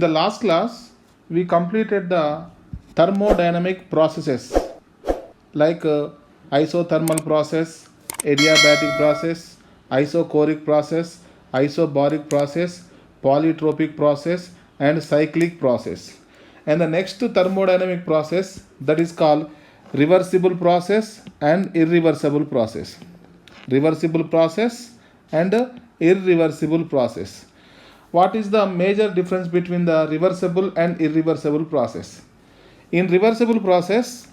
the last class, we completed the thermodynamic processes like isothermal process, adiabatic process, isochoric process, isobaric process, polytropic process, and cyclic process. And the next thermodynamic process, that is called reversible process and irreversible process. Reversible process and irreversible process. What is the major difference between the reversible and irreversible process? In reversible process,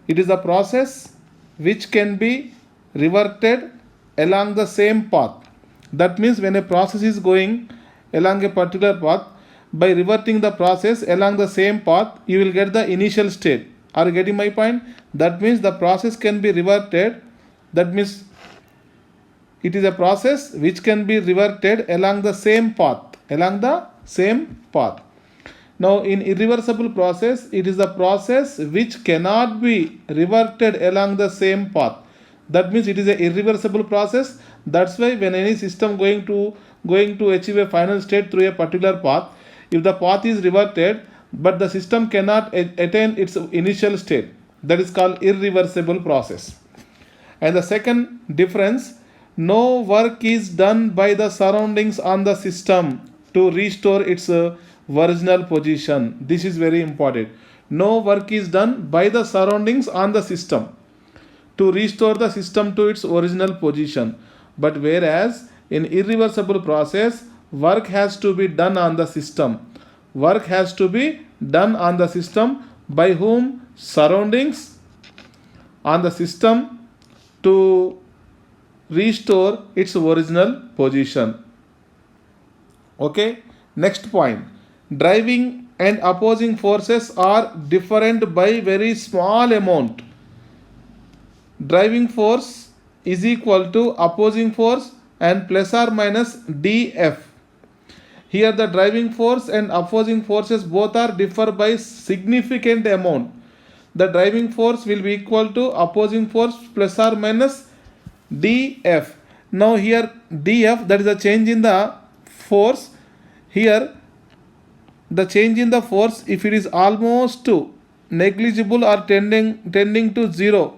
it is a process which can be reverted along the same path. That means when a process is going along a particular path, by reverting the process along the same path, you will get the initial state. Are you getting my point? That means the process can be reverted. That means it is a process which can be reverted along the same path. Now in irreversible process, it is a process which cannot be reverted along the same path. That means it is an irreversible process. That's why when any system going to achieve a final state through a particular path, if the path is reverted but the system cannot attain its initial state, that is called irreversible process. And the second difference, no work is done by the surroundings on the system to restore its original position. This is very important. No work is done by the surroundings on the system to restore the system to its original position. But whereas in irreversible process, work has to be done on the system. Work has to be done on the system by whom? Surroundings on the system to restore its original position. Okay, next point. Driving and opposing forces are different by very small amount. Driving force is equal to opposing force and plus or minus dF. Here the driving force and opposing forces both are differ by significant amount. The driving force will be equal to opposing force plus or minus dF. Now here dF, that is a change in the force. Here the change in the force, if it is almost negligible or tending to 0,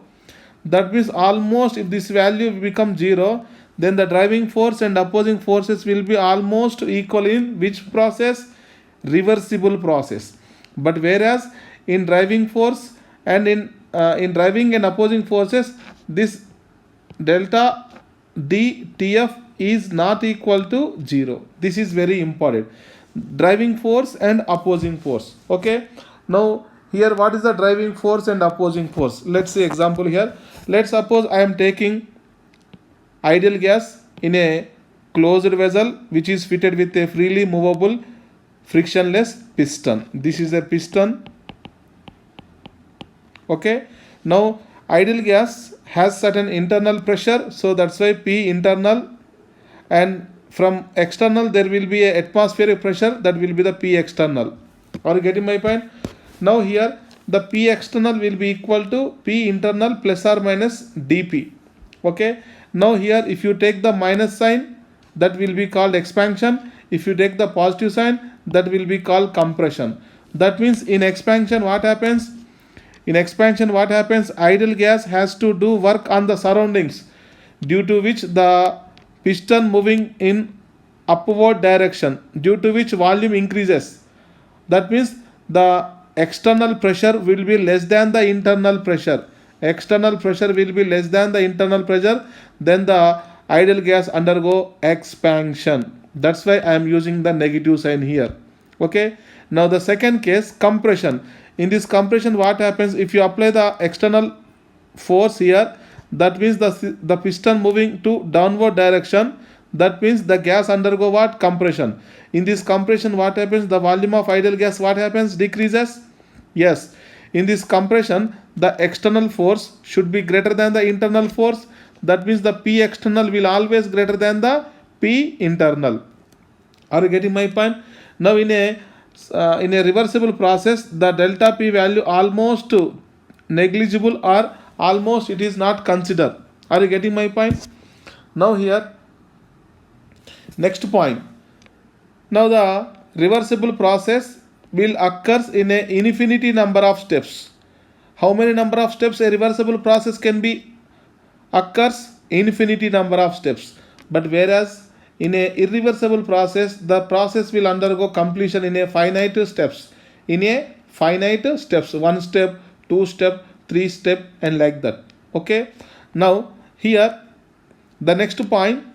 that means almost, if this value becomes 0, then the driving force and opposing forces will be almost equal in which process? Reversible process. But whereas in driving force and in driving and opposing forces, this delta dTF is not equal to 0. This is very important. Driving force and opposing force. Okay, now here what is the driving force and opposing force? Let's see example here. Let's suppose I am taking ideal gas in a closed vessel which is fitted with a freely movable frictionless piston. This is a piston. Okay, now ideal gas has certain internal pressure, so that's why P internal, and from external there will be a atmospheric pressure, that will be the P external. Are you getting my point? Now here the P external will be equal to P internal plus or minus dP. Okay, now here if you take the minus sign, that will be called expansion. If you take the positive sign, that will be called compression. That means in expansion what happens? Ideal gas has to do work on the surroundings, due to which the piston moving in upward direction, due to which volume increases. That means the external pressure will be less than the internal pressure. External pressure will be less than the internal pressure, then the ideal gas undergo expansion. That's why I am using the negative sign here. Okay, now the second case, compression. In this compression what happens? If you apply the external force here, that means the piston moving to downward direction, that means the gas undergo what? Compression. In this compression what happens? The volume of ideal gas what happens? Decreases. Yes, in this compression the external force should be greater than the internal force. That means the P external will always greater than the P internal. Are you getting my point? Now in a reversible process, the delta P value almost negligible or almost it is not considered. Are you getting my point? Now here next point. Now the reversible process will occurs in a infinity number of steps. How many number of steps a reversible process can be occurs? Infinity number of steps. But whereas in a irreversible process, the process will undergo completion in a finite steps. In a finite steps, one step, two step, three step, and like that. Okay. Now here the next point,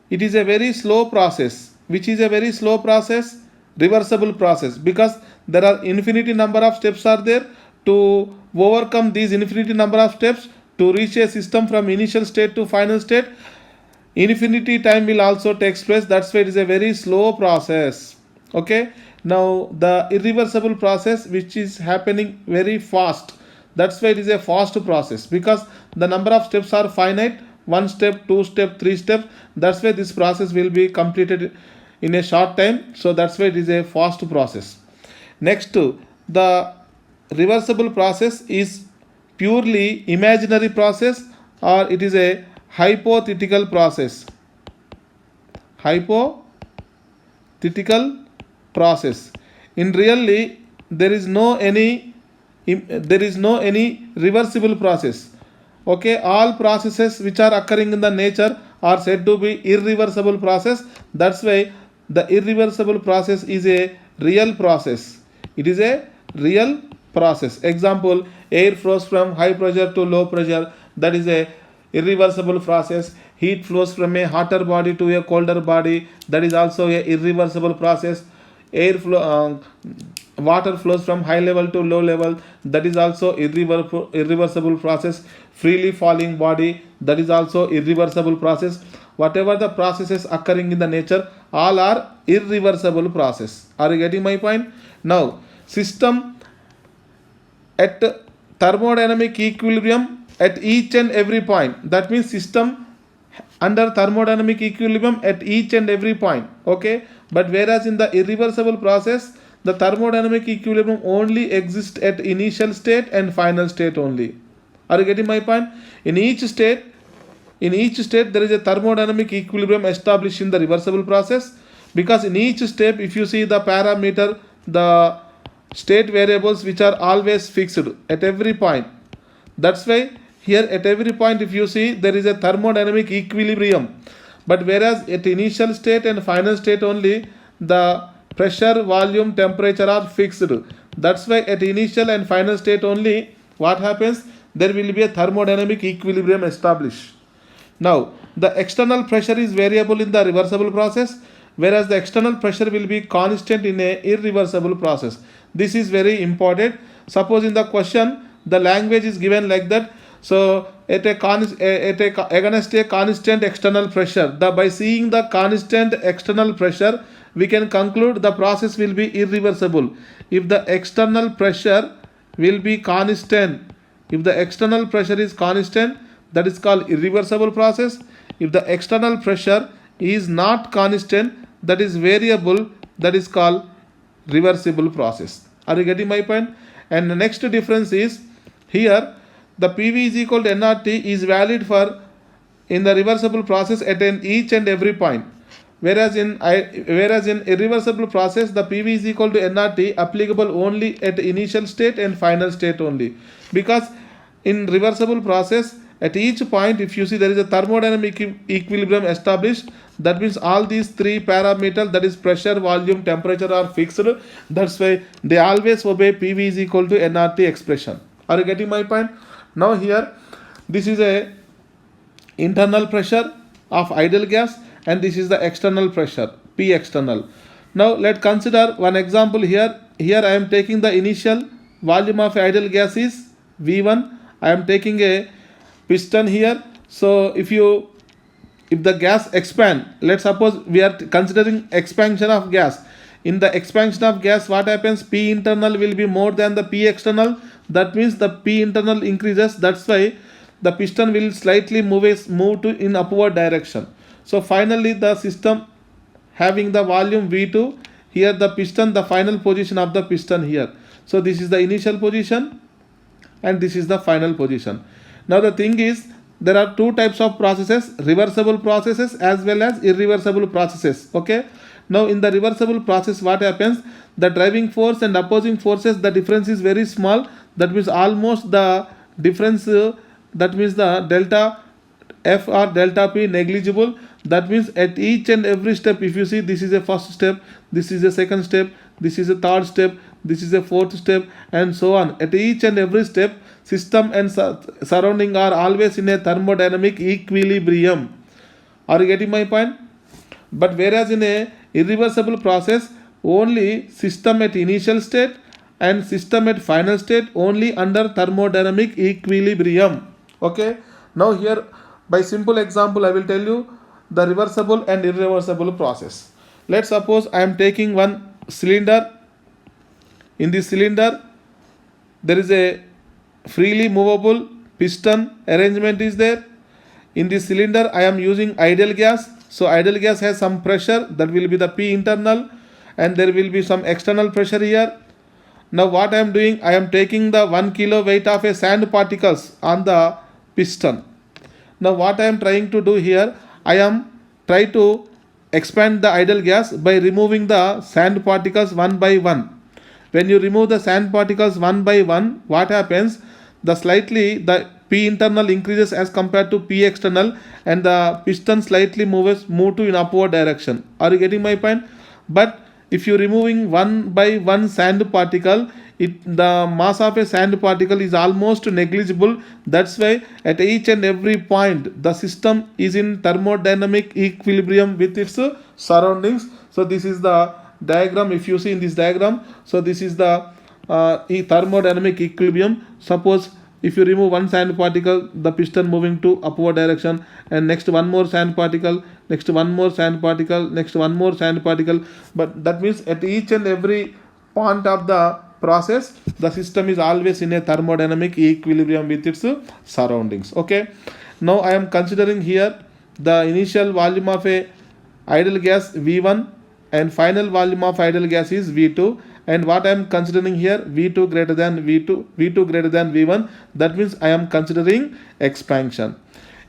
it is a very slow process. Which is a very slow process? Reversible process, because there are infinity number of steps are there. To overcome these infinity number of steps, to reach a system from initial state to final state, infinity time will also takes place. That's why it is a very slow process. Okay. Now the irreversible process, which is happening very fast, that's why it is a fast process, because the number of steps are finite. One step, two step, three steps. That's why this process will be completed in a short time. So that's why it is a fast process. Next, the reversible process is purely imaginary process, or it is a hypothetical process. Hypothetical process. In really there is no any reversible process. Okay, all processes which are occurring in the nature are said to be irreversible process. That's why the irreversible process is a real process. It is a real process. Example, air flows from high pressure to low pressure. That is a irreversible process. Heat flows from a hotter body to a colder body. That is also a irreversible process. Water flows from high level to low level. That is also irreversible process. Freely falling body. That is also irreversible process. Whatever the processes occurring in the nature, all are irreversible process. Are you getting my point? Now, system at thermodynamic equilibrium at each and every point. That means system under thermodynamic equilibrium at each and every point. Okay. But whereas in the irreversible process, the thermodynamic equilibrium only exists at initial state and final state only. Are you getting my point? In each state there is a thermodynamic equilibrium established in the reversible process, because in each step, if you see the parameter, the state variables which are always fixed at every point. That's why here at every point, if you see, there is a thermodynamic equilibrium. But whereas at initial state and final state only, the pressure, volume, temperature are fixed. That's why at initial and final state only, what happens? There will be a thermodynamic equilibrium established. Now, the external pressure is variable in the reversible process, whereas the external pressure will be constant in a irreversible process. This is very important. Suppose in the question, the language is given like that. So against a constant external pressure, by seeing the constant external pressure, we can conclude the process will be irreversible. If the external pressure will be constant, if the external pressure is constant, that is called irreversible process. If the external pressure is not constant, that is variable, that is called reversible process. Are you getting my point? And the next difference is, here the PV is equal to nRT is valid for in the reversible process at each and every point. Whereas in irreversible process, the PV is equal to nRT applicable only at initial state and final state only. Because in reversible process, at each point, if you see, there is a thermodynamic equilibrium established. That means all these three parameters, that is pressure, volume, temperature, are fixed. That's why they always obey PV is equal to nRT expression. Are you getting my point? Now here, this is a internal pressure of ideal gas, and this is the external pressure, P external. Now let's consider one example here. Here I am taking the initial volume of ideal gas is V1. I am taking a piston here. So if the gas expand, let's suppose we are considering expansion of gas. In the expansion of gas, what happens? P internal will be more than the P external. That means the P internal increases. That's why the piston will slightly move to in upward direction. So finally the system having the volume V2, here the piston, the final position of the piston here. So this is the initial position and this is the final position. Now the thing is, there are two types of processes, reversible processes as well as irreversible processes. Okay, now in the reversible process, what happens, the driving force and opposing forces, the difference is very small, that means almost the difference, that means the delta F or delta P negligible. That means at each and every step, if you see, this is a first step, this is a second step, this is a third step, this is a fourth step, and so on. At each and every step, system and surrounding are always in a thermodynamic equilibrium. Are you getting my point? But whereas in a irreversible process, only system at initial state and system at final state only under thermodynamic equilibrium. Okay, now here by simple example I will tell you the reversible and irreversible process. Let's suppose I am taking one cylinder. In this cylinder there is a freely movable piston arrangement is there. In this cylinder I am using ideal gas, so ideal gas has some pressure, that will be the P internal, and there will be some external pressure here. Now what I am doing, I am taking the 1 kilo weight of a sand particles on the piston. Now what I am trying to do here, I am try to expand the ideal gas by removing the sand particles one by one. When you remove the sand particles one by one, what happens, the P internal increases as compared to P external, and the piston slightly move to in upward direction. Are you getting my point? But if you removing one by one sand particle, the mass of a sand particle is almost negligible. That's why at each and every point the system is in thermodynamic equilibrium with its surroundings. So this is the diagram. If you see in this diagram, so this is the thermodynamic equilibrium. Suppose if you remove one sand particle, the piston moving to upward direction, and next one more sand particle, next one more sand particle, next one more sand particle. But that means at each and every point of the process, the system is always in a thermodynamic equilibrium with its surroundings. Okay, now I am considering here the initial volume of a ideal gas V1 and final volume of ideal gas is V2, and what I am considering here, V2 greater than V2 greater than V1, that means I am considering expansion.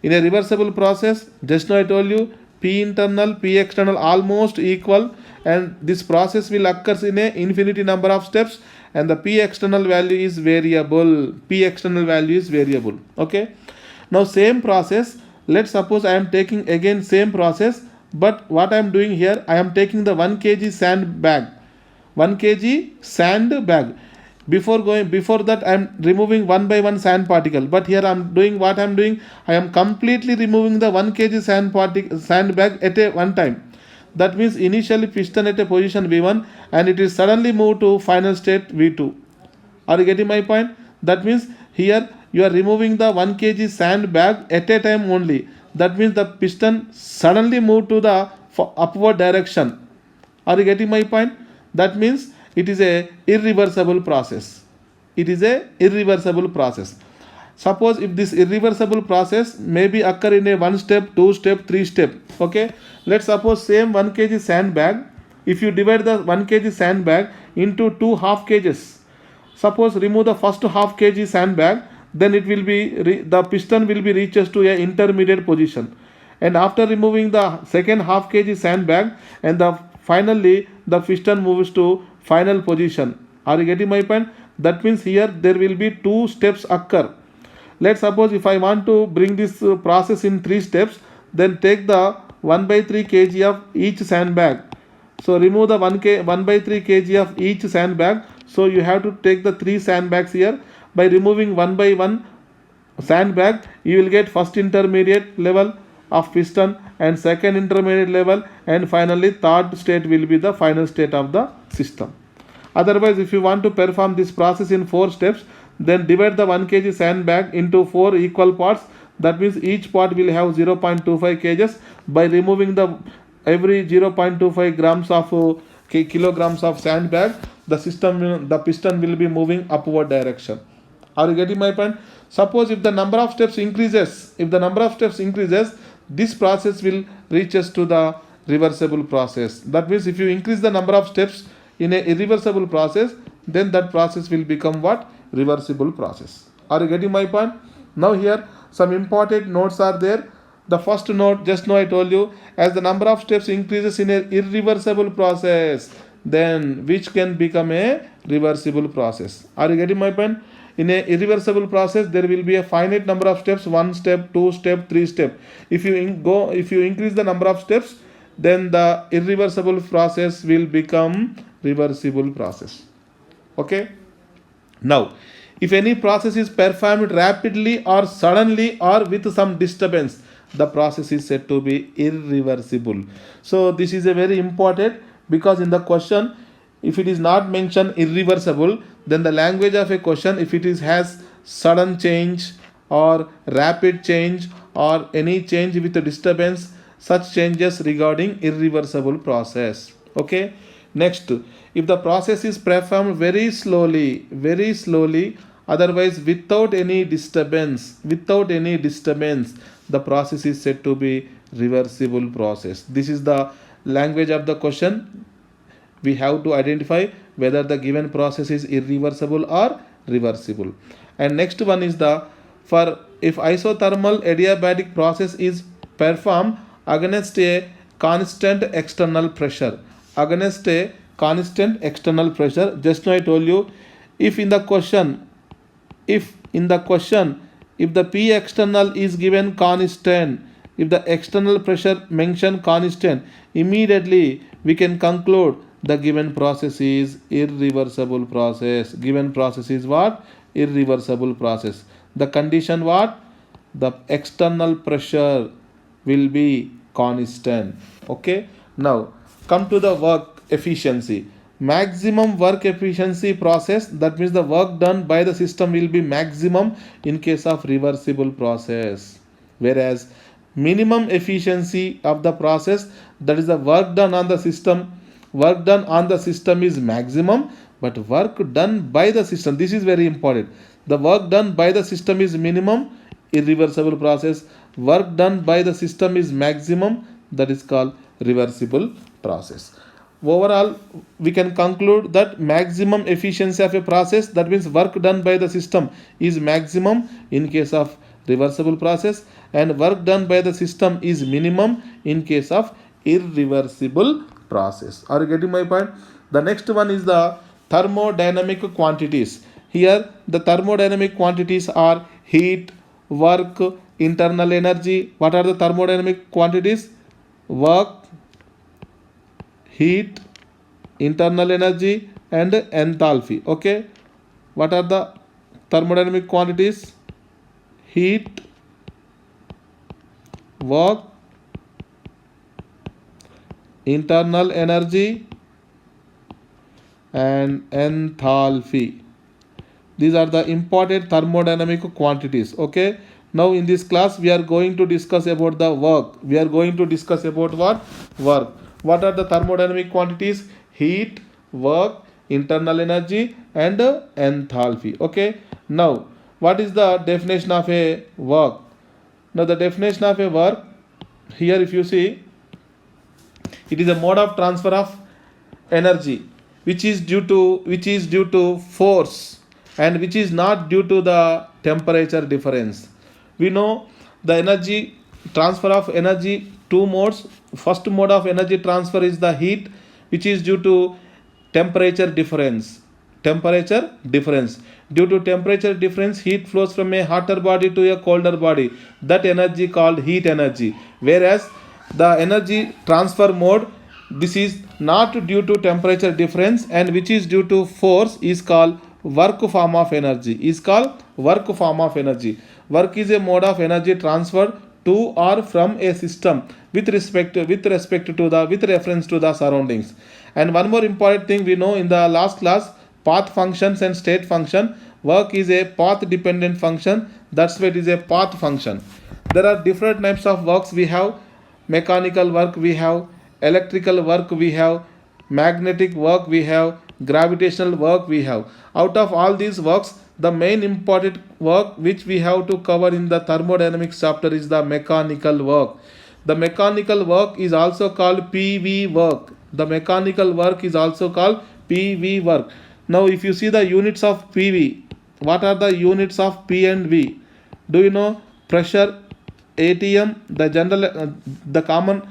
In a reversible process, just now I told you P internal, P external almost equal, and this process will occur in a infinity number of steps, and the P external value is variable. P external value is variable. Okay, now same process, let's suppose I am taking again same process, but what I am doing here, I am taking the 1 kg sand bag, 1 kg sand bag. Before that I am removing one by one sand particle, but here I am doing what I am doing, I am completely removing the 1 kg sand bag at a one time. That means initially piston at a position V1 and it is suddenly moved to final state V2. Are you getting my point? That means here you are removing the 1 kg sand bag at a time only. That means the piston suddenly moved to the upward direction. Are you getting my point? That means it is a irreversible process. It is a irreversible process. Suppose if this irreversible process maybe occur in a 1 step, 2 step, 3 step. Okay, let's suppose same 1 kg sand bag, if you divide the 1 kg sand bag into 2 half kgs, suppose remove the first half kg sand bag, then it will be the piston will be reaches to a intermediate position, and after removing the second half kg sand bag, and finally the piston moves to final position. Are you getting my point? That means here there will be 2 steps occur. Let's suppose if I want to bring this process in 3 steps, then take the 1 by 3 kg of each sand bag. So remove the 1 by 3 kg of each sand bag. So you have to take the 3 sand bags here. By removing 1 by 1 sand bag, you will get first intermediate level of piston and second intermediate level, and finally third state will be the final state of the system. Otherwise, if you want to perform this process in 4 steps, then divide the 1 kg sand bag into 4 equal parts. That means each part will have 0.25 kgs. By removing the every 0.25 grams of kilograms of sand bag, the piston will be moving upward direction. Are you getting my point? Suppose if the number of steps increases, this process will reaches to the reversible process. That means if you increase the number of steps in a irreversible process, then that process will become what? Reversible process. Are you getting my point? Now here some important notes are there. The first note, just now I told you, as the number of steps increases in an irreversible process, then which can become a reversible process. Are you getting my point? In a irreversible process, there will be a finite number of steps, 1 step, 2 step, 3 step. If you increase the number of steps, then the irreversible process will become reversible process. Okay. Now, if any process is performed rapidly or suddenly or with some disturbance, the process is said to be irreversible. So this is a very important, because in the question, if it is not mentioned irreversible, then the language of a question, if it is has sudden change or rapid change or any change with a disturbance, such changes regarding irreversible process. Okay. Next, if the process is performed very slowly, otherwise without any disturbance, the process is said to be reversible process. This is the language of the question. We have to identify whether the given process is irreversible or reversible. And next one is the, for if isothermal adiabatic process is performed against a constant external pressure, just now I told you, if in the question, if the P external is given constant, if the external pressure mentioned constant, immediately we can conclude the given process is irreversible process. Given process is what? Irreversible process. The condition what? The external pressure will be constant. Okay. Now come to the work efficiency. Maximum work efficiency process, that means the work done by the system will be maximum in case of reversible process, whereas minimum efficiency of the process, that is the work done on the system is maximum, but work done by the system, this is very important, the work done by the system is minimum, irreversible process. Work done by the system is maximum, that is called reversible process. Overall, we can conclude that maximum efficiency of a process, that means work done by the system, is maximum in case of reversible process, and work done by the system is minimum in case of irreversible process. Are you getting my point? The next one is the thermodynamic quantities. Here the thermodynamic quantities are heat, work, internal energy. What are the thermodynamic quantities? Work, heat, internal energy, and enthalpy. Okay. What are the thermodynamic quantities? Heat, work, internal energy, and enthalpy. These are the important thermodynamic quantities. Okay. Now in this class we are going to discuss about the work. We are going to discuss about what? Work. What are the thermodynamic quantities? Heat, work, internal energy, and enthalpy. Okay. Now what is the definition of a work? Now the definition of a work, here if you see, it is a mode of transfer of energy which is due to force and which is not due to the temperature difference. We know the energy transfer of energy, two modes. First mode of energy transfer is the heat, which is due to temperature difference. Due to temperature difference, heat flows from a hotter body to a colder body. That energy called heat energy. Whereas the energy transfer mode, this is not due to temperature difference and which is due to force, is called work form of energy. Work is a mode of energy transferred to or from a system with reference to the surroundings. And one more important thing we know in the last class, path functions and state function. Work is a path dependent function, that's why it is a path function. There are different types of works. We have mechanical work, we have electrical work, we have magnetic work, we have gravitational work, we have. Out of all these works, the main important work which we have to cover in the thermodynamics chapter is the mechanical work. The mechanical work is also called PV work. Now if you see the units of PV, what are the units of P and V? Do you know? pressure, atm, the general the common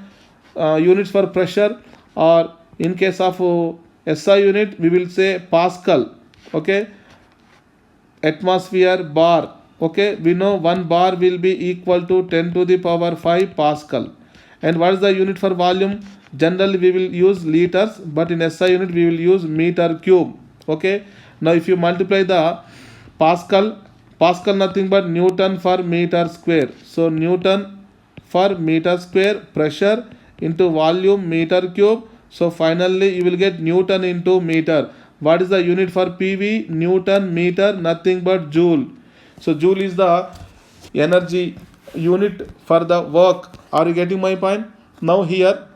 units for pressure, or in case of SI unit we will say Pascal. Okay, atmosphere bar. Okay, we know 1 bar will be equal to 10 to the power 5 Pascal. And what is the unit for volume? Generally we will use liters, but in SI unit we will use meter cube. Okay, now if you multiply the Pascal, Pascal nothing but Newton for meter square. So Newton for meter square pressure into volume meter cube. So finally you will get Newton into meter. What is the unit for PV? Newton meter, nothing but joule. So joule is the energy unit for the work. Are you getting my point? Now here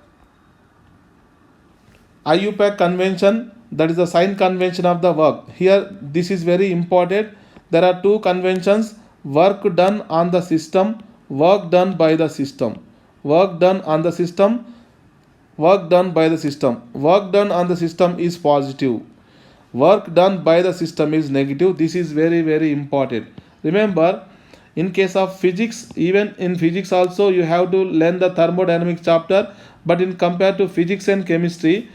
IUPAC convention, that is the sign convention of the work. Here this is very important. There are two conventions: work done on the system, work done by the system. Work done on the system, work done by the system. Work done on the system is positive. Work done by the system is negative. This is very, very important. Remember, in case of physics, even in physics also you have to learn the thermodynamics chapter, but in compared to physics and chemistry,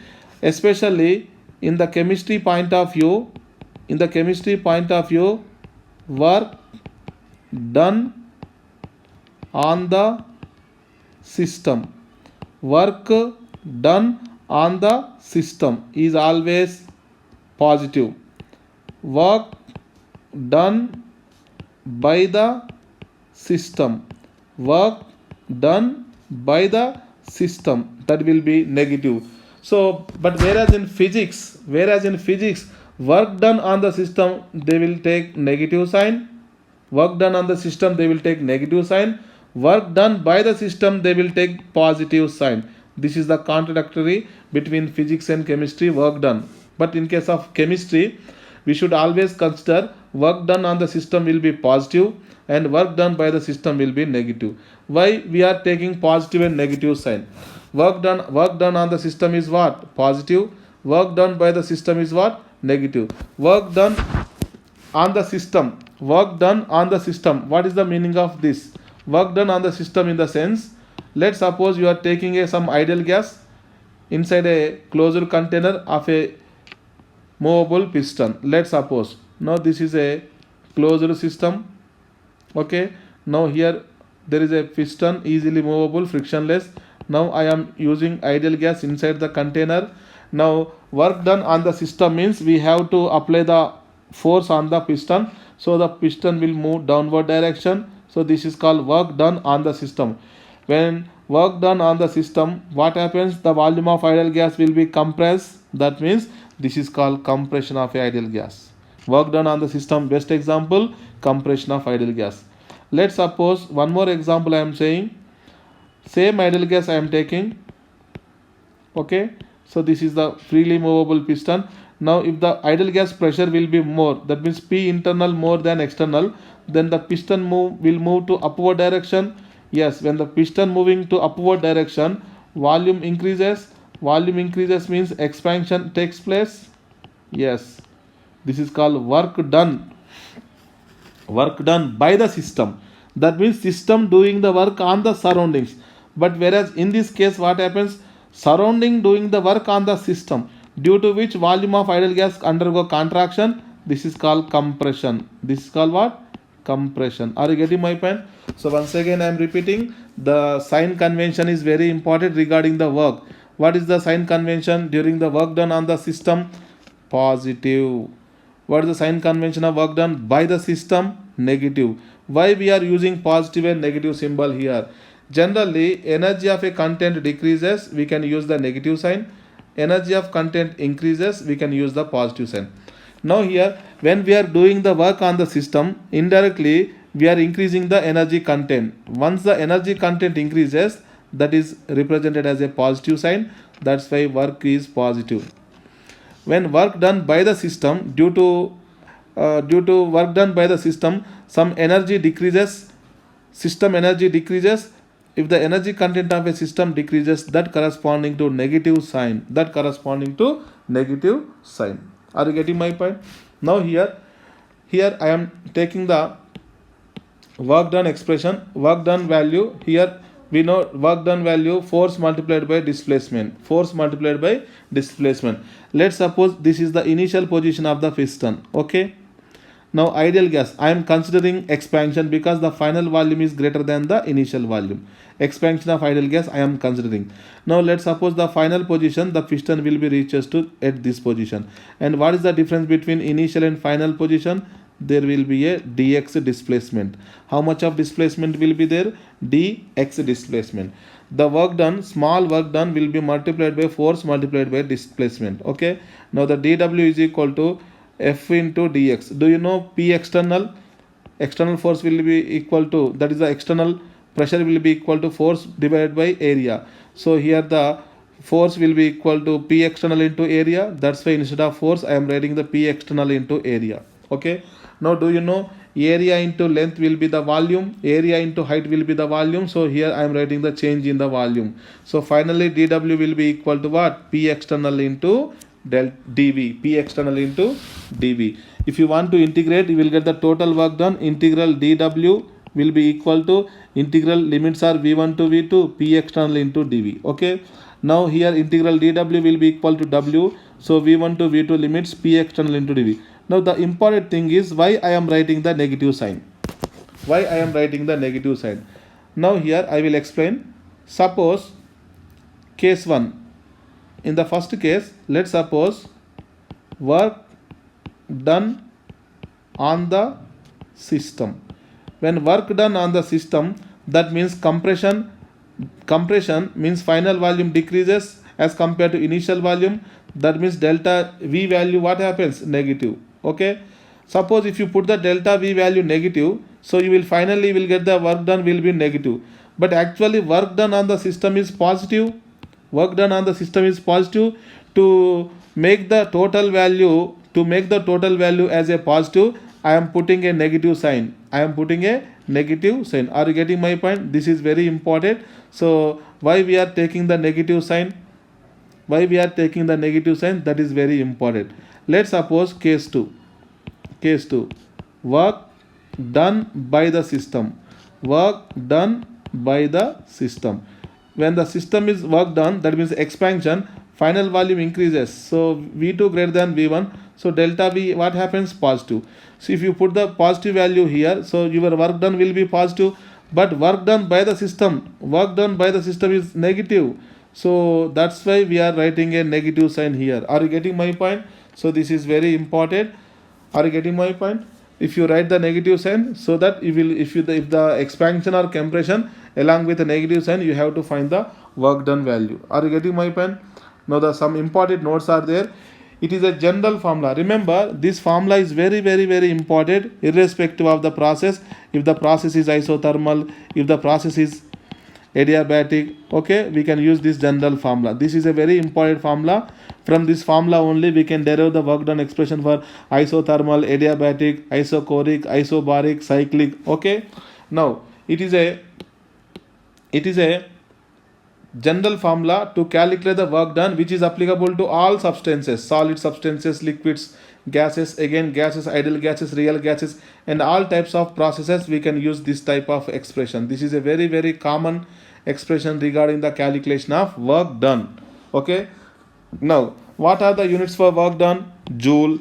especially in the chemistry point of view, work done on the system, work done on the system is always positive. Work done by the system, work done by the system, that will be negative. So but whereas in physics, work done on the system they will take negative sign, work done on the system they will take negative sign, work done by the system they will take positive sign. This is the contradictory between physics and chemistry, work done. But in case of chemistry, we should always consider work done on the system will be positive and work done by the system will be negative. Why we are taking positive and negative sign? Work done on the system is what? Positive. Work done by the system is what? Negative. Work done on the system. Work done on the system. What is the meaning of this? Work done on the system in the sense, let's suppose you are taking some ideal gas inside a closed container of a movable piston. Let's suppose now this is a closed system. Okay, now here there is a piston, easily movable, frictionless. Now I am using ideal gas inside the container. Now work done on the system means we have to apply the force on the piston, so the piston will move downward direction. So this is called work done on the system. When work done on the system, what happens? The volume of ideal gas will be compressed. That means this is called compression of ideal gas. Work done on the system, best example, compression of ideal gas. Let's suppose one more example I am saying. Same ideal gas I am taking. Okay, so this is the freely movable piston. Now if the ideal gas pressure will be more, that means P internal more than external, then the piston will move to upward direction. Yes, when the piston moving to upward direction, volume increases. Volume increases means expansion takes place. Yes, this is called work done by the system. That means system doing the work on the surroundings. But whereas in this case what happens? Surrounding doing the work on the system, due to which volume of ideal gas undergo contraction. This is called compression. This is called what? Compression. Are you getting my point? So once again I am repeating, the sign convention is very important regarding the work. What is the sign convention during the work done on the system? Positive. What is the sign convention of work done by the system? Negative. Why we are using positive and negative symbol here? Generally, energy of a content decreases, we can use the negative sign. Energy of content increases, we can use the positive sign. Now here, when we are doing the work on the system, indirectly we are increasing the energy content. Once the energy content increases, that is represented as a positive sign. That's why work is positive. When work done by the system, due to work done by the system, some energy decreases, system energy decreases. If the energy content of a system decreases, that corresponding to negative sign. Are you getting my point? Now here I am taking the work done expression, work done value. Here we know work done value force multiplied by displacement, force multiplied by displacement. Let's suppose this is the initial position of the piston. Okay, now ideal gas, I am considering expansion because the final volume is greater than the initial volume. Expansion of ideal gas I am considering. Now let's suppose the final position, the piston will be reaches to at this position. And what is the difference between initial and final position? There will be a dx displacement. How much of displacement will be there? Dx displacement. The work done, small work done, will be multiplied by force multiplied by displacement. Okay, now the dw is equal to F into dx. Do you know P external? External force will be equal to, that is the external pressure will be equal to force divided by area. So here the force will be equal to P external into area. That's why instead of force I am writing the P external into area. Okay, now do you know area into length will be the volume, area into height will be the volume. So here I am writing the change in the volume. So finally dw will be equal to what? P external into del dv, P external into dv. If you want to integrate, you will get the total work done. Integral dw will be equal to integral limits are v1 to v2 P external into dv. Okay, now here integral dw will be equal to w, so v1 to v2 limits P external into dv. Now the important thing is why I am writing the negative sign. Why I am writing the negative sign? Now here I will explain. Suppose case 1. In the first case, let's suppose work done on the system. When work done on the system, that means compression means final volume decreases as compared to initial volume. That means delta V value, what happens? Negative. Okay, suppose if you put the delta V value negative, so you will finally will get the work done will be negative. But actually work done on the system is positive. Work done on the system is positive. To make the total value as a positive, I am putting a negative sign. Are you getting my point? This is very important. So why we are taking the negative sign? That is very important. Let's suppose case 2. Work done by the system. When the system is work done, that means expansion, final volume increases. So V2 greater than V1. So delta V, what happens? Positive. So if you put the positive value here, so your work done will be positive. But work done by the system is negative. So that's why we are writing a negative sign here. Are you getting my point? So this is very important. Are you getting my point? If you write the negative sign, so that if the expansion or compression along with the negative sign, you have to find the work done value. Are you getting my point? Now some important notes are there. It is a general formula. Remember, this formula is very, very, very important irrespective of the process. If the process is isothermal, if the process is adiabatic, okay, we can use this general formula. This is a very important formula. From this formula only we can derive the work done expression for isothermal, adiabatic, isochoric, isobaric, cyclic. Okay, now it is a general formula to calculate the work done, which is applicable to all substances, solid substances, liquids, gases, again gases, ideal gases, real gases, and all types of processes. We can use this type of expression. This is a very, very common expression regarding the calculation of work done. Okay, now what are the units for work done? Joule,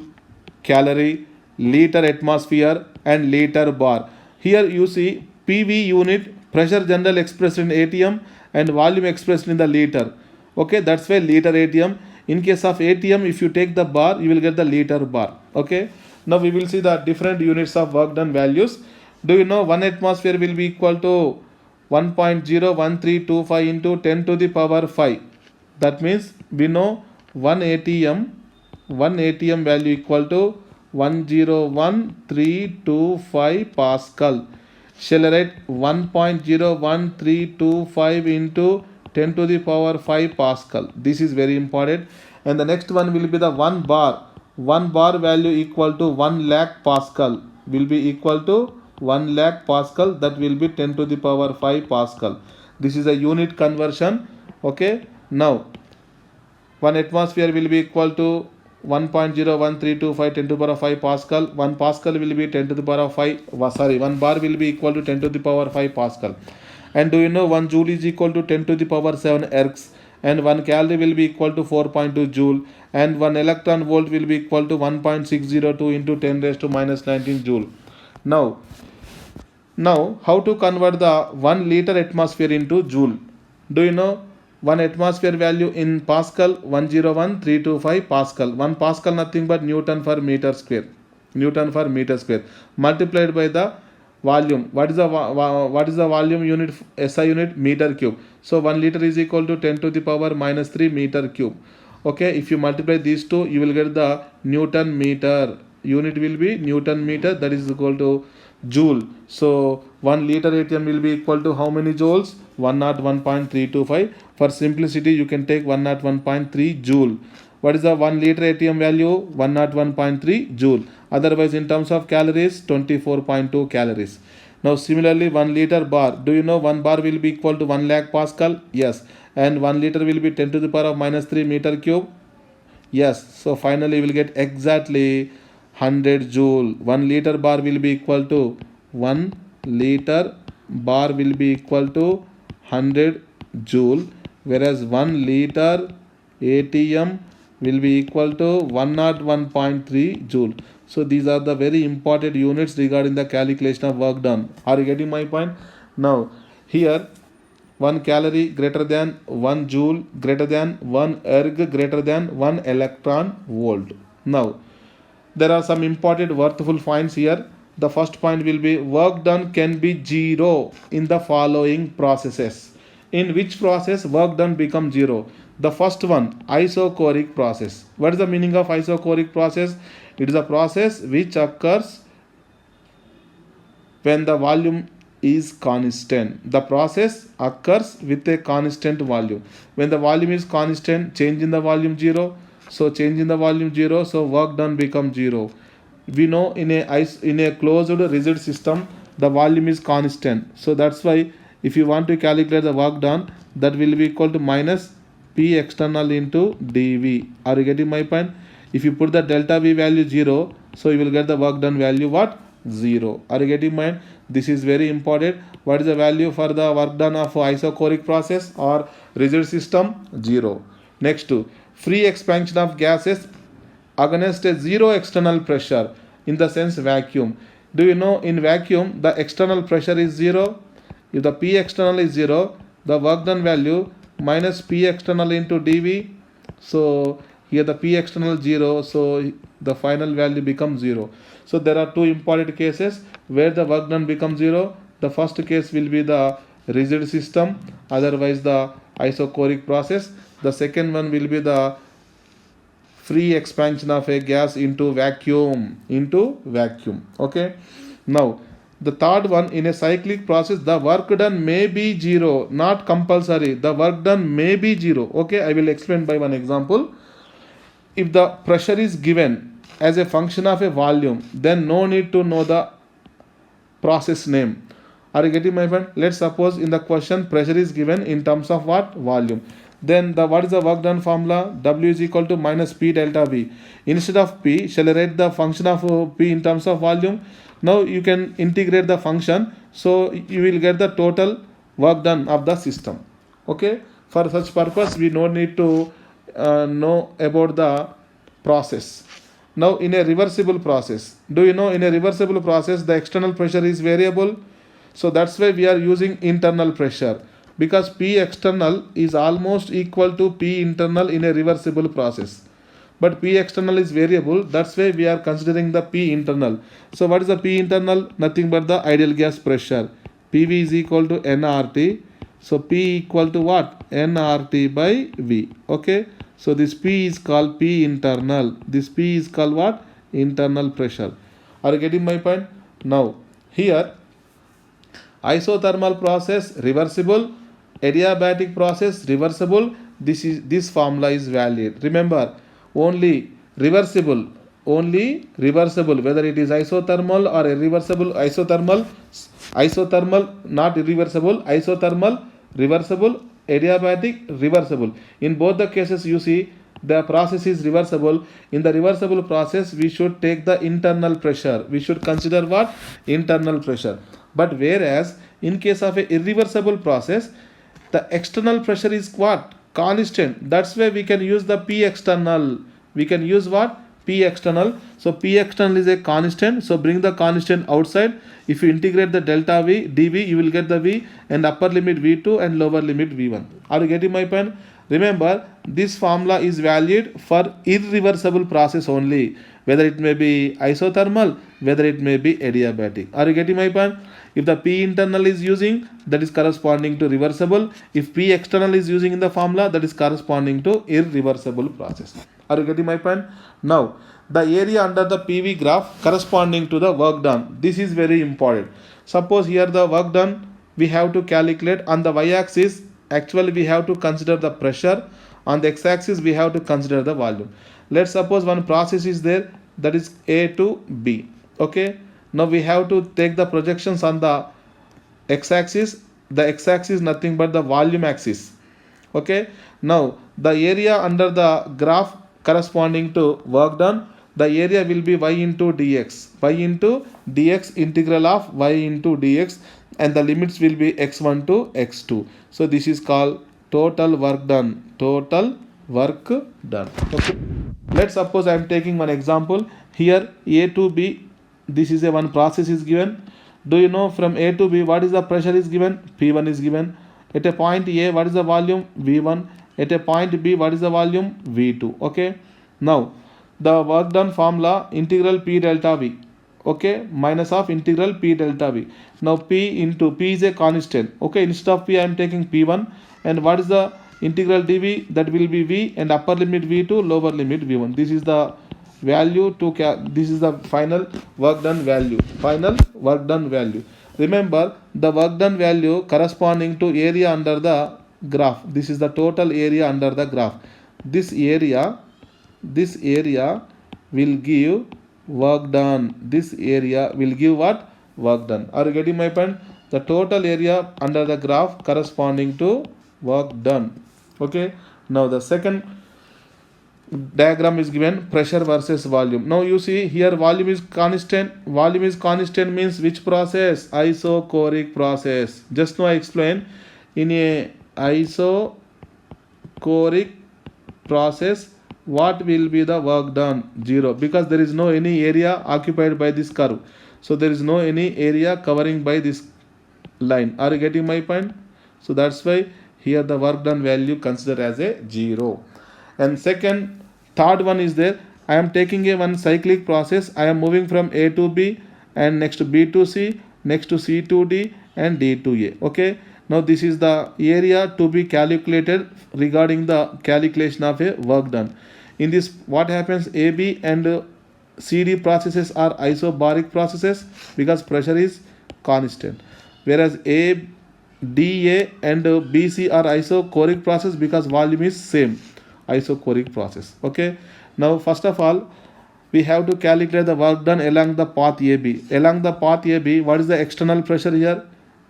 calorie, liter atmosphere, and liter bar. Here you see PV unit, pressure general expressed in ATM, and volume expressed in the liter. Okay, that's why liter ATM. In case of ATM, if you take the bar, you will get the liter bar. Okay, now we will see the different units of work done values. Do you know 1 atmosphere will be equal to 1.01325 into 10 to the power 5. That means we know 1 atm value equal to 101.325 Pascal. Shall I write 1.01325 into 10 to the power 5 Pascal? This is very important. And the next one will be the 1 bar. 1 bar value equal to 1 lakh Pascal. Will be equal to 1 lakh Pascal. That will be 10 to the power 5 Pascal. This is a unit conversion. Okay. Now 1 atmosphere will be equal to 1.01325 10 to the power of 5 Pascal. 1 Pascal will be 10 to the power of 5, 1 bar will be equal to 10 to the power 5 Pascal. And do you know 1 joule is equal to 10 to the power 7 ergs, and 1 calorie will be equal to 4.2 joule, and 1 electron volt will be equal to 1.602 into 10 raised to minus 19 joule. Now, how to convert the 1 liter atmosphere into joule? Do you know 1 atmosphere value in Pascal? 101,325 Pascal. 1 Pascal nothing but Newton per meter square. Newton per meter square multiplied by the volume. What is the volume unit? SI unit meter cube. So 1 liter is equal to 10 to the power minus 3 meter cube. Okay, if you multiply these two, you will get the Newton meter. Unit will be Newton meter, that is equal to joule. So 1 liter ATM will be equal to how many joules? 101.325. For simplicity, you can take 101.3 joule. What is the 1 liter ATM value? 101.3 joule. Otherwise, in terms of calories, 24.2 calories. Now, similarly, 1 liter bar. Do you know 1 bar will be equal to 1 lakh Pascal? Yes. And 1 liter will be 10 to the power of minus 3 meter cube? Yes. So, finally, we will get exactly 100 joule. 1 liter bar will be equal to 1 liter bar will be equal to 100 joule, whereas 1 liter ATM will be equal to 101.3 joule. So these are the very important units regarding the calculation of work done. Are you getting my point? Now here 1 calorie greater than 1 joule greater than 1 erg greater than 1 electron volt. Now there are some important worthful points here. The first point will be work done can be zero in the following processes. In which process work done becomes zero? The first one, isochoric process. What is the meaning of isochoric process? It is a process which occurs when the volume is constant. The process occurs with a constant volume. When the volume is constant, change in the volume 0. So change in the volume 0, so work done becomes 0. We know in a closed rigid system, the volume is constant. So that's why if you want to calculate the work done, that will be equal to minus P external into dV. Are you getting my point? If you put the delta V value 0, so you will get the work done value what? 0. Are you getting my point? This is very important. What is the value for the work done of isochoric process or rigid system? 0. Next to free expansion of gases against a zero external pressure, in the sense vacuum. Do you know in vacuum the external pressure is 0? If the P external is 0, the work done value minus P external into dV. So here the P external 0, so the final value becomes 0. So there are two important cases where the work done becomes 0. The first case will be the rigid system, otherwise the isochoric process. The second one will be the free expansion of a gas into vacuum. Okay. Now the third one, in a cyclic process, the work done may be 0, not compulsory. The work done may be 0. Okay, I will explain by one example. If the pressure is given as a function of a volume, then no need to know the process name. Are you getting my point? Let's suppose in the question pressure is given in terms of what? Volume. Then what is the work done formula? W is equal to minus P delta V. Instead of P, shall I write the function of P in terms of volume? Now you can integrate the function, so you will get the total work done of the system. Okay. For such purpose, we no need to know about the process. Now in a reversible process, do you know in a reversible process the external pressure is variable? So that's why we are using internal pressure, because P external is almost equal to P internal in a reversible process. But P external is variable, that's why we are considering the P internal. So what is the P internal? Nothing but the ideal gas pressure. PV is equal to nRT. So P equal to what? nRT by V. Okay. So this P is called P internal. This P is called what? Internal pressure. Are you getting my point? Now here isothermal process reversible, adiabatic process reversible. This formula is valid. Remember, only reversible, whether it is isothermal or irreversible. Isothermal not irreversible, isothermal reversible, adiabatic reversible. In both the cases, you see the process is reversible. In the reversible process, we should take the internal pressure. We should consider what? Internal pressure. But whereas in case of a irreversible process, the external pressure is what? Constant. That's why we can use the P external. We can use what? P external. So P external is a constant. So bring the constant outside. If you integrate the delta V dV, you will get the V and upper limit V2 and lower limit V1. Are you getting my point? Remember, this formula is valid for irreversible process only, whether it may be isothermal, whether it may be adiabatic. Are you getting my point? If the P internal is using, that is corresponding to reversible. If P external is using in the formula, that is corresponding to irreversible process. Are you getting my point? Now, the area under the PV graph corresponding to the work done. This is very important. Suppose here the work done, we have to calculate on the y-axis. Actually, we have to consider the pressure. On the x-axis, we have to consider the volume. Let's suppose one process is there, that is A to B. Okay. Now we have to take the projections on the x-axis. The x-axis is nothing but the volume axis. Okay. Now the area under the graph corresponding to work done, the area will be y into dx. Y into dx, integral of y into dx, and the limits will be x1 to x2. So this is called total work done. Total work done. Okay. Let's suppose I am taking one example. Here A to B, this is a one process is given. Do you know from A to B what is the pressure is given? P1 is given. At a point A, what is the volume? V1. At a point B, what is the volume? V2. Okay. Now the work done formula, integral P delta V. Okay, minus of integral P delta V. Now P into P is a constant. Okay, instead of P I am taking P1. And what is the integral dV? That will be V and upper limit V2, lower limit V1. This is the value to this is the final work done value. Final work done value. Remember, the work done value corresponding to area under the graph. This is the total area under the graph. This area will give work done. This area will give what? Work done. Are you getting my point? The total area under the graph corresponding to work done. Okay. Now the second diagram is given, pressure versus volume. Now you see here volume is constant. Volume is constant means which process? Isochoric process. Just now I explained, in a isochoric process, what will be the work done? 0, because there is no any area occupied by this curve. So there is no any area covering by this line. Are you getting my point? So that's why here the work done value considered as a 0. And third one is there. I am taking a one cyclic process. I am moving from A to B, and next to B to C, next to C to D, and D to A. Okay. Now this is the area to be calculated regarding the calculation of a work done. In this, what happens? AB and CD processes are isobaric processes because pressure is constant. Whereas DA and BC are isochoric process because volume is same. Isochoric process. Okay. Now first of all, we have to calculate the work done along the path AB. Along the path AB, what is the external pressure here?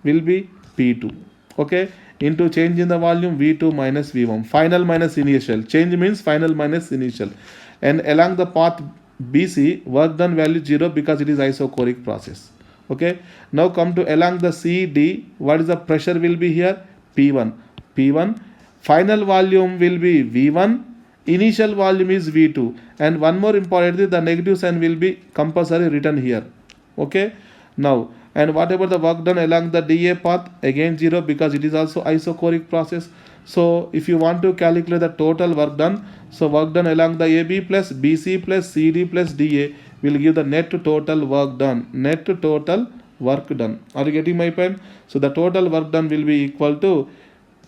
Will be P2. Okay. Into change in the volume V2 minus V1. Final minus initial. Change means final minus initial. And along the path BC, work done value 0 because it is isochoric process. Okay. Now come to along the CD. What is the pressure will be here? P1. Final volume will be V1. Initial volume is V2. And one more importantly, the negative sign will be compulsory written here. Okay. Now, and whatever the work done along the DA path, again 0 because it is also isochoric process. So if you want to calculate the total work done, so work done along the AB plus BC plus CD plus DA will give the net total work done. Net total work done. Are you getting my point? So the total work done will be equal to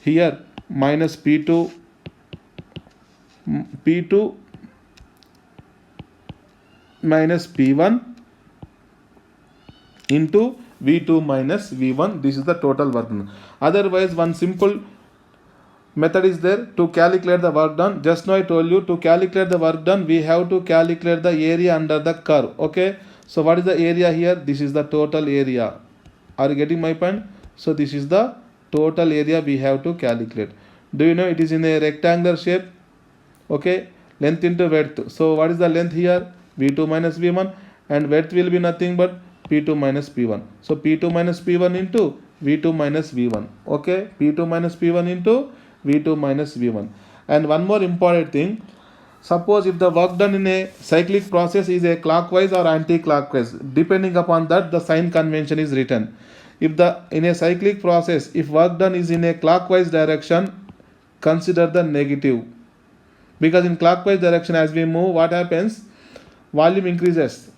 here minus P2 minus P1 into V2 minus V1. This is the total work done. Otherwise, one simple method is there to calculate the work done. Just now I told you, to calculate the work done, we have to calculate the area under the curve. Okay. So what is the area here? This is the total area. Are you getting my point? So this is the total area we have to calculate. Do you know it is in a rectangular shape? Okay. length into width. So what is the length here? V2 minus V1, and width will be nothing but P2 minus P1. So P2 minus P1 into V2 minus V1. Okay, P2 minus P1 into V2 minus V1. And one more important thing, suppose if the work done in a cyclic process is a clockwise or anti-clockwise, depending upon that the sign convention is written. If the in a cyclic process, if work done is in a clockwise direction, consider the negative, because in clockwise direction as we move, what happens? Volume increases.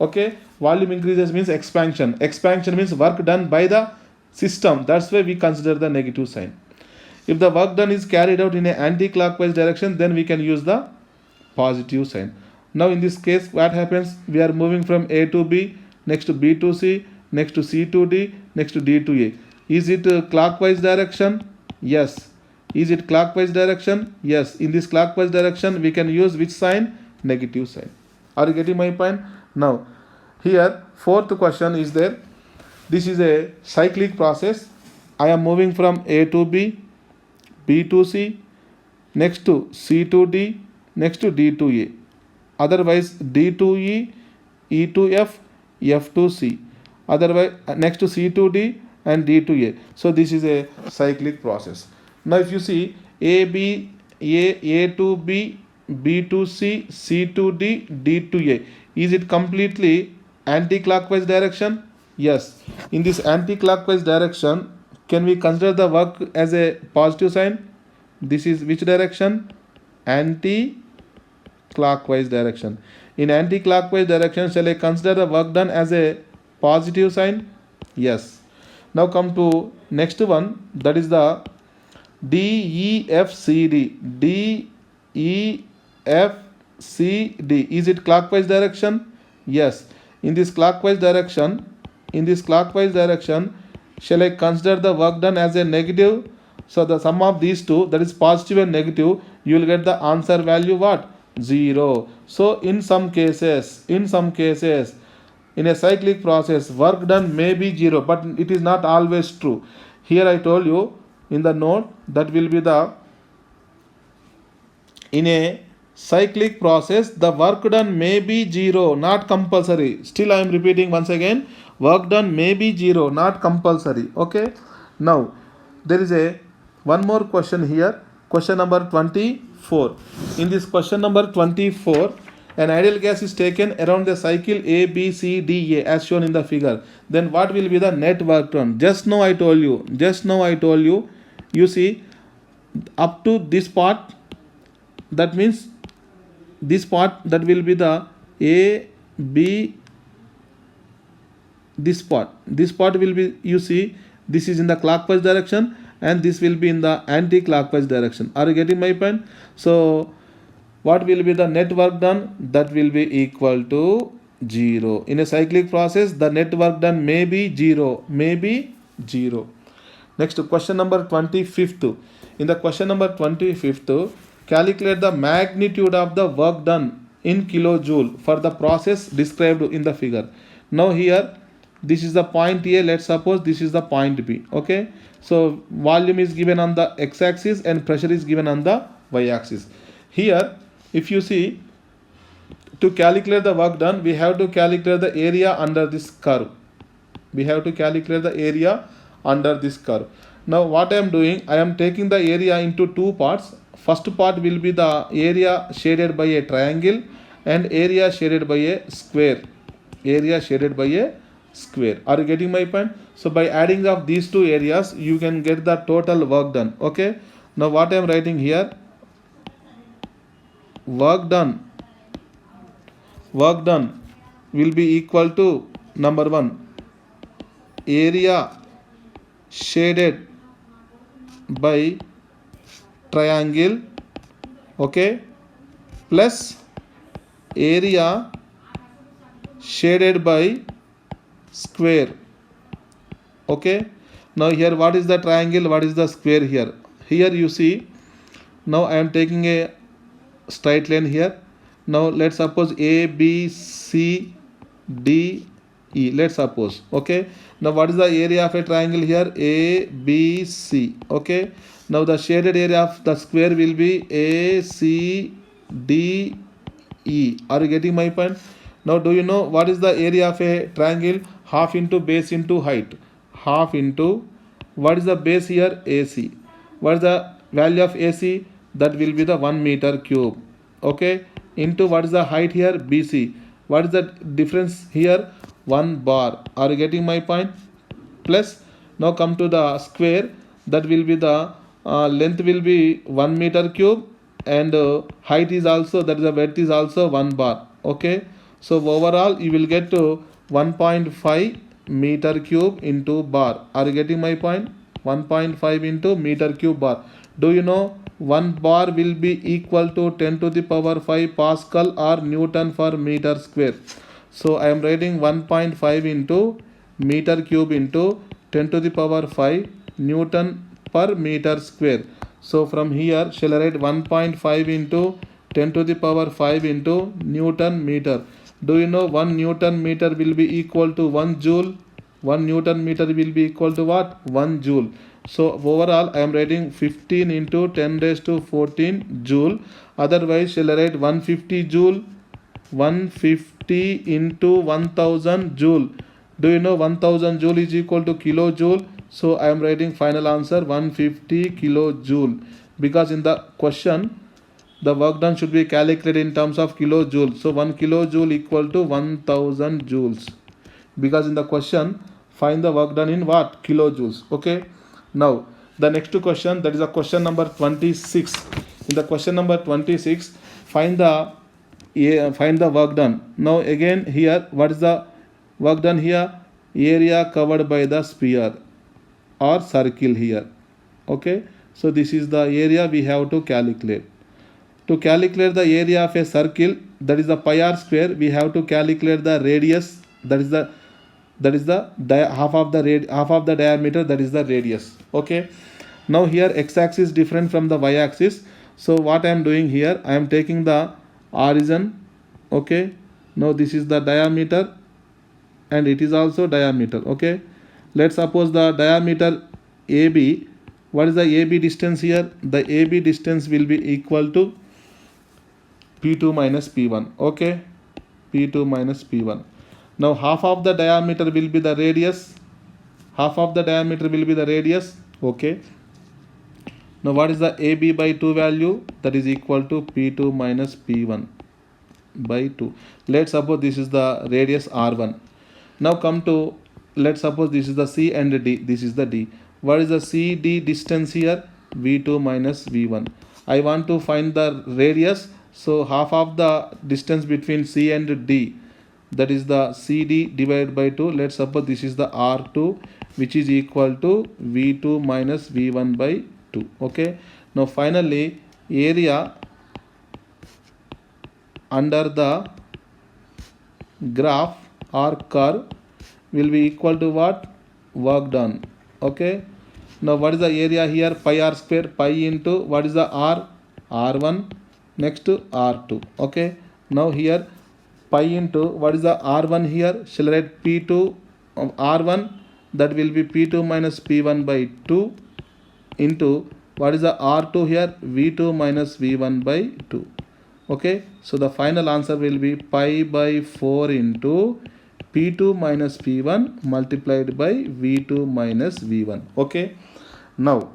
Okay, volume increases means expansion. Expansion means work done by the system. That's why we consider the negative sign. If the work done is carried out in an anti-clockwise direction, then we can use the positive sign. Now in this case, what happens? We are moving from A to B, next to B to C, next to C to D, next to D to A. Is it clockwise direction? Yes. Is it clockwise direction? Yes. In this clockwise direction, we can use which sign? Negative sign. Are you getting my point? Now, here, fourth question is there. This is a cyclic process. I am moving from A to B, B to C, next to C to D, next to D to A. Otherwise, D to E, E to F, F to C. Otherwise, next to C to D and D to A. So this is a cyclic process. Now if you see A to B, B to C, C to D, D to A. Is it completely anti-clockwise direction? Yes. In this anti-clockwise direction, can we consider the work as a positive sign? This is which direction? Anti-clockwise direction. In anti-clockwise direction, shall I consider the work done as a positive sign? Yes. Now come to next one, that is the DEFCD. DEFCD. Is it clockwise direction? Yes. In this clockwise direction, shall I consider the work done as a negative? So the sum of these two, that is positive and negative, you will get the answer value what? 0. So in some cases, in a cyclic process, work done may be 0, but it is not always true. Here I told you in the note that will be the, in a cyclic process, the work done may be 0, not compulsory. Still I am repeating once again, work done may be 0, not compulsory. Okay. Now there is a one more question here, question number 24. In this question number 24, an ideal gas is taken around the cycle A, B, C, D, A as shown in the figure. Then what will be the net work done? Just now I told you, you see, up to this part, that means this part, that will be the A, B, this part will be, you see, this is in the clockwise direction and this will be in the anti-clockwise direction. Are you getting my point? So what will be the net work done? That will be equal to 0. In a cyclic process, the net work done may be 0. Next, question number 25th. In the question number 25th, calculate the magnitude of the work done in kilojoule for the process described in the figure. Now here, this is the point A. Let's suppose this is the point B. Okay. So volume is given on the x-axis and pressure is given on the y-axis. Here, if you see, to calculate the work done, we have to calculate the area under this curve. Now what I am doing, I am taking the area into two parts. First part will be the area shaded by a triangle and area shaded by a square. Are you getting my point? So by adding up these two areas, you can get the total work done. Okay. Now what I am writing here, work done will be equal to, number 1, area shaded by triangle, okay, plus area shaded by square. Okay. Now here, what is the triangle, what is the square here? Here you see, now I am taking a straight line here. Now let's suppose A, B, C, D, E. Let's suppose. Okay. Now what is the area of a triangle here? A, B, C. Okay. Now the shaded area of the square will be A, C, DE. Are you getting my point? Now do you know what is the area of a triangle? Half into base into height. Half into, what is the base here? AC. What is the value of AC? That will be the 1 meter cube. Okay. Into what is the height here? BC. What is the difference here? 1 bar. Are you getting my point? Plus, now come to the square. That will be the length will be 1 meter cube, and height is also, that is the width is also 1 bar. Okay, so overall you will get to 1.5 meter cube into bar. Are you getting my point? 1.5 into meter cube bar. Do you know 1 bar will be equal to 10 to the power 5 Pascal or Newton per meter square? So I am writing 1.5 into meter cube into 10 to the power 5 Newton per meter square. So from here shall I write 1.5 into 10 to the power 5 into Newton meter. Do you know 1 Newton meter will be equal to 1 joule? 1 Newton meter will be equal to what? 1 joule. So overall I am writing 15 into 10 raised to 14 joule. Otherwise shall I write 150 joule? 150 into 1000 joule. Do you know 1000 joule is equal to kilojoule? So I am writing final answer 150 kilojoule, because in the question the work done should be calculated in terms of kilojoule. So 1 kilojoule equal to 1000 joules, because in the question find the work done in what? Kilojoules. Okay. Now the next question, that is a question number 26. In the question number 26, find the work done. Now again here, what is the work done here? Area covered by the sphere or circle here. Okay, so this is the area we have to calculate. To calculate the area of a circle, that is the pi r square, we have to calculate the radius, that is the half of the diameter, that is the radius. Okay, now here x-axis different from the y-axis. So what I am doing here, I am taking the origin. Okay, now this is the diameter and it is also diameter. Okay, let's suppose the diameter AB. What is the AB distance here? The AB distance will be equal to P2 minus P1. Okay, P2 minus P1. Now half of the diameter will be the radius. Half of the diameter will be the radius. Okay. Now what is the AB by 2 value? That is equal to P2 minus P1 by 2. Let's suppose this is the radius R1. Now come to, let's suppose this is the C and D. This is the D. What is the CD distance here? V2 minus V1. I want to find the radius. So half of the distance between C and D, that is the CD divided by 2. Let's suppose this is the R2, which is equal to V2 minus V1 by 2. Okay. Now finally area under the graph or curve will be equal to what? Work done. Okay. Now what is the area here? Pi r square, pi into what is the R? R1, next to R2. Okay. Now here pi into what is the R1 here? Shall I write P2 of R1, that will be P2 minus P1 by 2 into what is the R2 here? V2 minus V1 by 2. Okay. So the final answer will be pi by 4 into P2 minus P1 multiplied by V2 minus V1. Okay. Now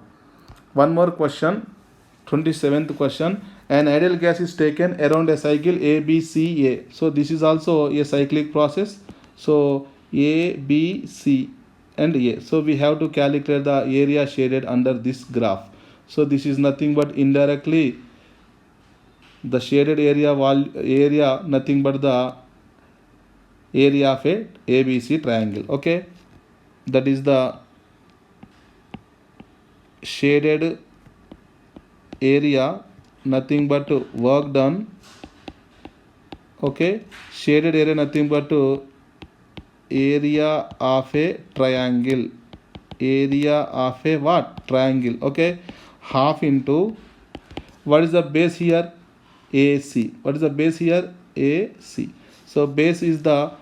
one more question, 27th question. An ideal gas is taken around a cycle A, B, C, A. So this is also a cyclic process. So A, B, C and A. So we have to calculate the area shaded under this graph. So this is nothing but indirectly the shaded area nothing but the area of a ABC triangle. Okay, that is the shaded area, nothing but work done. Okay, shaded area nothing but area of a triangle, area of a what? Triangle. Okay, half into what is the base here? AC. What is the base here? AC. So base is the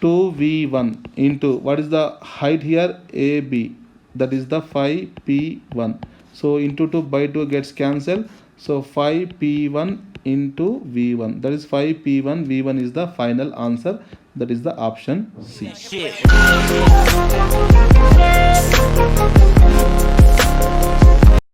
2V1 into what is the height here? AB, that is the 5P1. So into 2 by 2 gets cancelled. So 5P1 into V1, that is 5P1 V1 is the final answer, that is the option C.